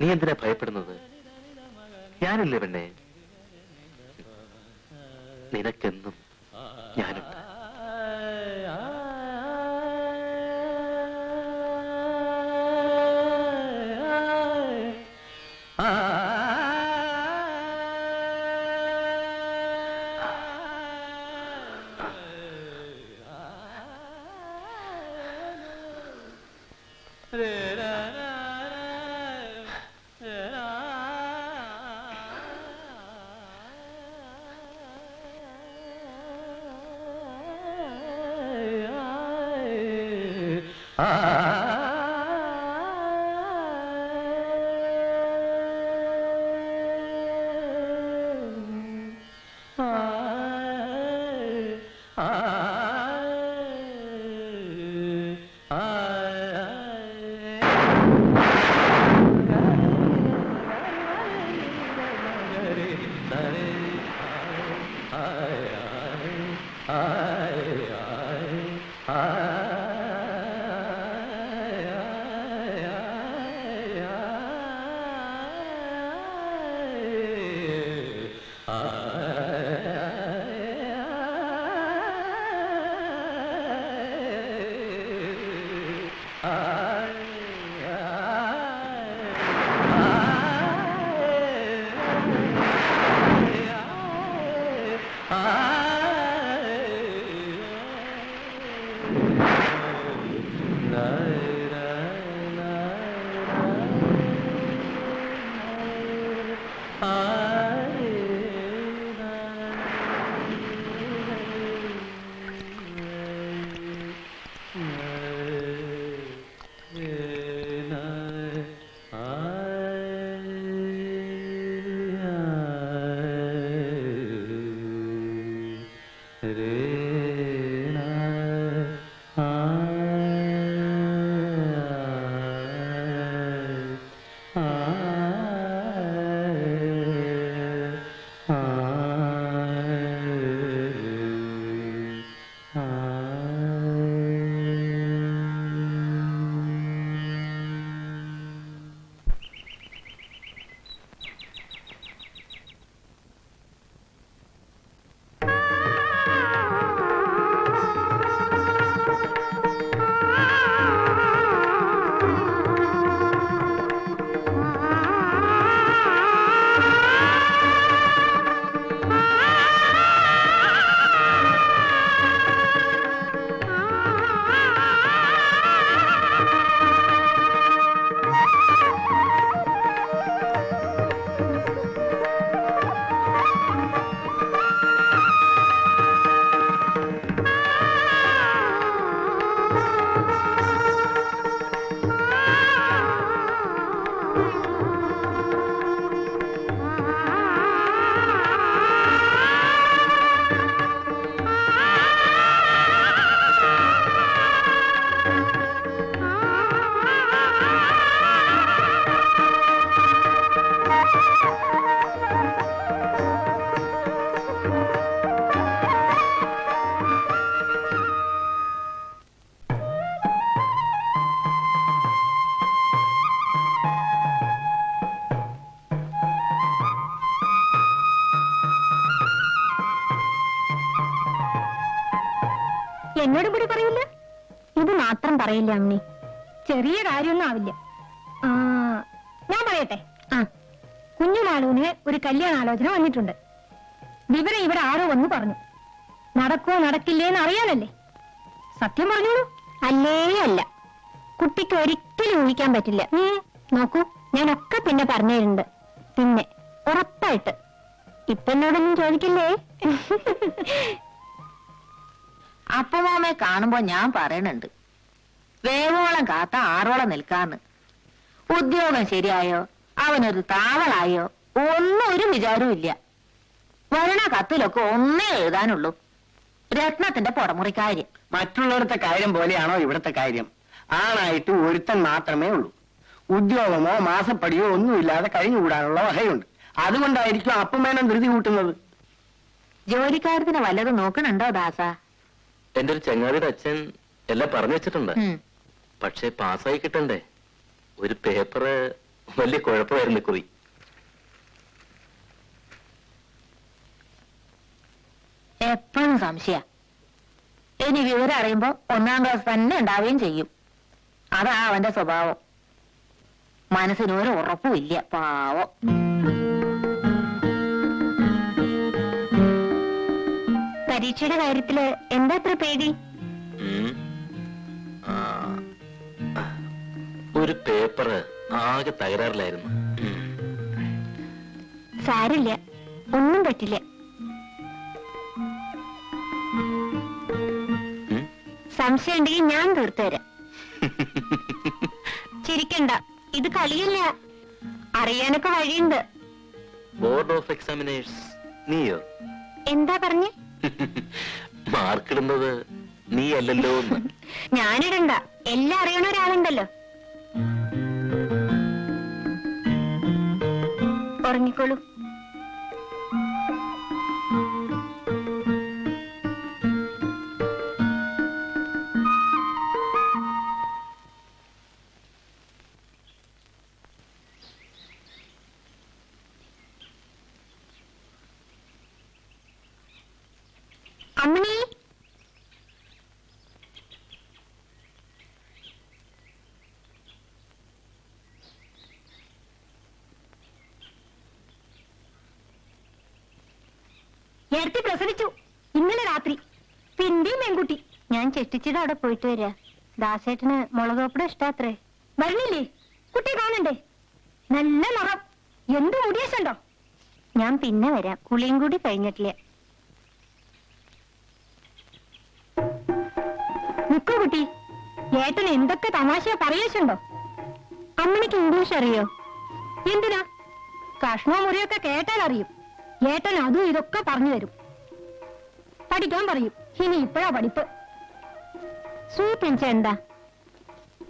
നീ എന്തിനാ ഭയപ്പെടുന്നത്? ഞാനില്ലേ പെണ്ണെ, നിനക്കെന്നും ഞാനുണ്ട്. എന്നോട് കൂടി പറയില്ല? ഇത് മാത്രം പറയില്ല അമ്മി. ചെറിയ കാര്യമൊന്നും ആവില്ല. ഞാൻ പറയട്ടെ, കുഞ്ഞുമാളൂന് ഒരു കല്യാണാലോചന വന്നിട്ടുണ്ട്. വിവരം ഇവിടെ ആരോ വന്നു പറഞ്ഞു. നടക്കോ നടക്കില്ലേന്ന് അറിയാനല്ലേ? സത്യം പറഞ്ഞോളൂ. അല്ലേ അല്ല, കുട്ടിക്ക് ഒരിക്കലും ഊഹിക്കാൻ പറ്റില്ല. നോക്കൂ, ഞാനൊക്കെ പിന്നെ പറഞ്ഞിട്ടുണ്ട്. പിന്നെ ഉറപ്പായിട്ട് ഇപ്പൊ എന്നോടൊന്നും ചോദിക്കില്ലേ? അപ്പമാമയെ കാണുമ്പോ ഞാൻ പറയണുണ്ട്, വേവോളം കാത്ത ആറോളം നിൽക്കാന്ന്. ഉദ്യോഗം ശരിയായോ, അവനൊരു താവളായോ ഒന്നും ഒരു വിചാരവും ഇല്ല. വരണ കത്തിലൊക്കെ ഒന്നേ എഴുതാനുള്ളൂ, രത്നത്തിന്റെ പുറമുറിക്കാര്യം. മറ്റുള്ളവരുടെ കാര്യം പോലെയാണോ ഇവിടുത്തെ കാര്യം? ആണായിട്ട് ഒരുത്തൻ മാത്രമേ ഉള്ളൂ. ഉദ്യോഗമോ മാസപ്പടിയോ ഒന്നുമില്ലാതെ കഴിഞ്ഞുകൂടാനുള്ള വകയുണ്ട്. അതുകൊണ്ടായിരിക്കും അപ്പമേനം ധൃതി കൂട്ടുന്നത്. ജോലിക്കാരത്തിന് വല്ലതും നോക്കണുണ്ടോ ദാസ? എന്റെ ഒരു ചങ്ങാതിയുടെ അച്ഛൻ എല്ലാം പറഞ്ഞു വെച്ചിട്ടുണ്ട്. പക്ഷെ പാസ്സായി കിട്ടണ്ടേ? ഒരു പേപ്പറ് വലിയ കുഴപ്പമായിരുന്നു കുറി. എപ്പോഴും സംശയ. ഇനി വിവരം അറിയുമ്പോ 1ാം ക്ലാസ് തന്നെ ഉണ്ടാവുകയും ചെയ്യും. അതാ അവന്റെ സ്വഭാവം. മനസ്സിനൊരു ഉറപ്പും ഇല്ല, പാവം. പരീക്ഷയുടെ കാര്യത്തില് എന്താ അത്ര പേടി? ഒരു പേപ്പറ് ആകെ തകരാറിലായിരുന്നു. സാരില്ല, ഒന്നും പറ്റില്ല. സംശയം ഉണ്ടെങ്കിൽ ഞാൻ തീർത്തു തരാം. ചിരിക്കണ്ട, ഇത് കളിയല്ല. അറിയാനൊക്കെ വഴിയുണ്ട്. ബോർഡ് ഓഫ് എക്സാമിനേഴ്സ് നീയോ? എന്താ പറഞ്ഞേ? മാർക്കിടുന്നത് നീ അല്ലല്ലോ. ഞാനിടണ്ട, എല്ലാം അറിയണ ഒരാളുണ്ടല്ലോ. ഉറങ്ങിക്കോളൂ. അമ്മണി, നേരത്തെ പ്രസവിച്ചു ഇന്നലെ രാത്രി. പിന്നെയും പെൺകുട്ടി. ഞാൻ ചെട്ടിച്ചിടെ അവിടെ പോയിട്ട് വരാ. ദാസേട്ടന് മുളകോപ്പട ഇഷ്ടാത്രേ. വരണില്ലേ? കുട്ടി കാണണ്ടേ? നല്ല നിറം, എന്ത് മുടിയസുണ്ടോ? ഞാൻ പിന്നെ വരാം, കുളിയും കൂടി കഴിഞ്ഞിട്ടില്ല. നിക്കൂ കുട്ടി, ഏട്ടൻ എന്തൊക്കെ തമാശ പറയേച്ചുണ്ടോ? അമ്മണിക്ക് ഇംഗ്ലീഷ് അറിയോ? എന്തിനാ? കഷ്ണോ മുറിയൊക്കെ കേട്ടാൽ അറിയും. ഏട്ടൻ അതും ഇതൊക്കെ പറഞ്ഞു തരും. പഠിക്കാൻ പറയും. ഇനി ഇപ്പോഴാ പഠിപ്പ്. സ്വീറ്റ് എൻച്ച എന്താ?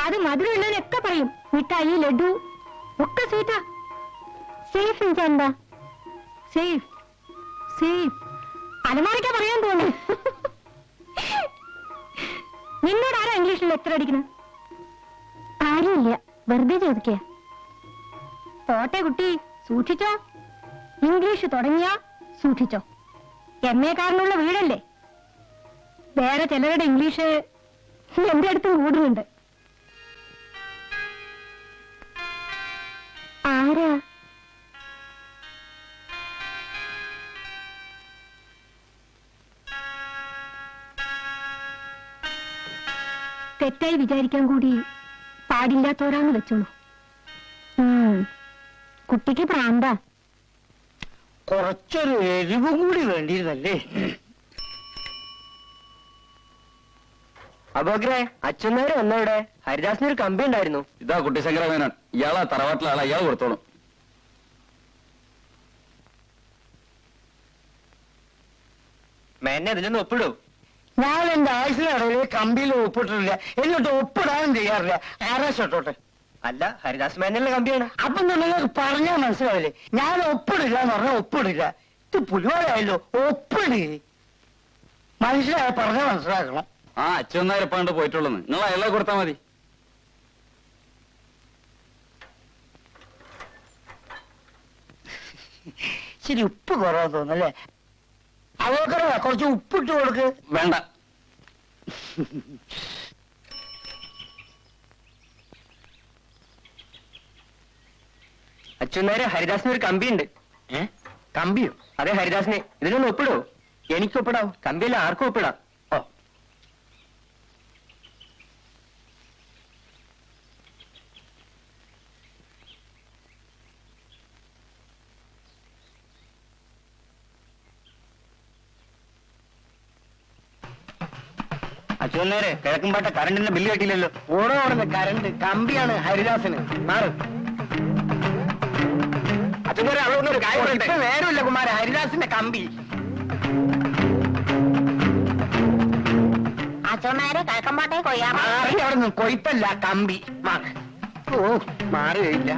അത് മധുരമുള്ളതിനൊക്കെ പറയും. മിഠായി, ലഡു ഒക്കെ സ്വീറ്റാ. സേഫ് എൻച്ച എന്താ? സേഫ് സേഫ് അലമാരിക്കാ പറയാൻ തോന്നി. നിന്നോട് ആരാ ഇംഗ്ലീഷിൽ ലെക്ചർ അടിക്കണം? ആരുമില്ല, വെറുതെ ചോദിക്കുക. പോട്ടെ കുട്ടി, സൂക്ഷിച്ചോ. ഇംഗ്ലീഷ് തുടങ്ങിയാ സൂക്ഷിച്ചോ. MA കാരനുള്ള വീടല്ലേ. വേറെ ചിലരുടെ ഇംഗ്ലീഷ് എന്റെ അടുത്തും കൂടുന്നുണ്ട്. ആരാ? തെറ്റായി വിചാരിക്കാൻ കൂടി പാടില്ലാത്തോരാന്ന് വെച്ചോളൂ. കുട്ടിക്ക് പ്രാന്താ. കുറച്ചൊരു എരിവും കൂടി വേണ്ടിയിരുന്നല്ലേ? അബോഗ്രെ, അച്ഛനേരെ വന്നവിടെ. ഹരിദാസിനൊരു കമ്പി ഉണ്ടായിരുന്നു. ഇതാ കുട്ടി ശങ്കരമേനോൻ. ഇയാളാ തറവാട്ടിലെ ആളാ, ഇയാൾ കൊടുത്തോളും. മേനെ ഇതിലൊന്ന് ഒപ്പിടൂ. ഞാൻ എന്റെ ആയുസിനിടയിൽ കമ്പിയിൽ ഒപ്പിട്ടിട്ടില്ല, എന്നിട്ട് ഒപ്പിടാനും ചെയ്യാറില്ല. ആരാ ഷോട്ടോട്ടെ? അല്ല, ഹരിദാസ് മേനന്റെ കമ്പിയാണ്. അപ്പം നിങ്ങൾക്ക് പറഞ്ഞാൽ മനസ്സിലാവില്ലേ? ഞാൻ ഒപ്പിടില്ല എന്ന് പറഞ്ഞാൽ ഒപ്പിടില്ല. ഇത് പുലിവാലായല്ലോ, ഒപ്പിട്. മനുഷ്യരായ പറഞ്ഞാൽ മനസ്സിലാക്കണം. ആ അച്ഛനാരെ എപ്പാണ്ട് പോയിട്ടുള്ളന്ന് നിങ്ങൾ അയാളെ കൊടുത്താൽ മതി. ശരി, ഉപ്പ് കുറവാന്ന് തോന്നല്ലേ? അതൊക്കെ കുറച്ച് ഉപ്പിട്ട് കൊടുക്ക്. വേണ്ട. അച്ഛനാരെ ഹരിദാസിന് ഒരു കമ്പി ഉണ്ട്. കമ്പിയോ? അതെ ഹരിദാസിനെ. ഇതിനൊന്ന് ഒപ്പിടോ? എനിക്ക് ഒപ്പിടാവും. കമ്പിയല്ല, ആർക്കും ഒപ്പിടാം. ഓ, അച്ഛനാരെ കിഴക്കുംപാട്ട കറണ്ടിന്റെ ബില്ല് കെട്ടിയില്ലല്ലോ. ഓടോടുന്ന കരണ്ട് കമ്പിയാണ് ഹരിദാസിന്. മാറ്. അച്ഛനാരെ അവിടെ ഒരു കാര്യം പറയട്ടെ. ഇപ്പൊ നേരമില്ല കുമാര, ഹരിദാസിന്റെ കമ്പി. അച്ഛന്മാരെ കിഴക്കമ്പാട്ടെ കൊയ്യാറാ. മാറി അവിടെ നിന്ന് കൊയ്ത്തല്ല, കമ്പി. മാറ്. ഓ, മാറുകയില്ല.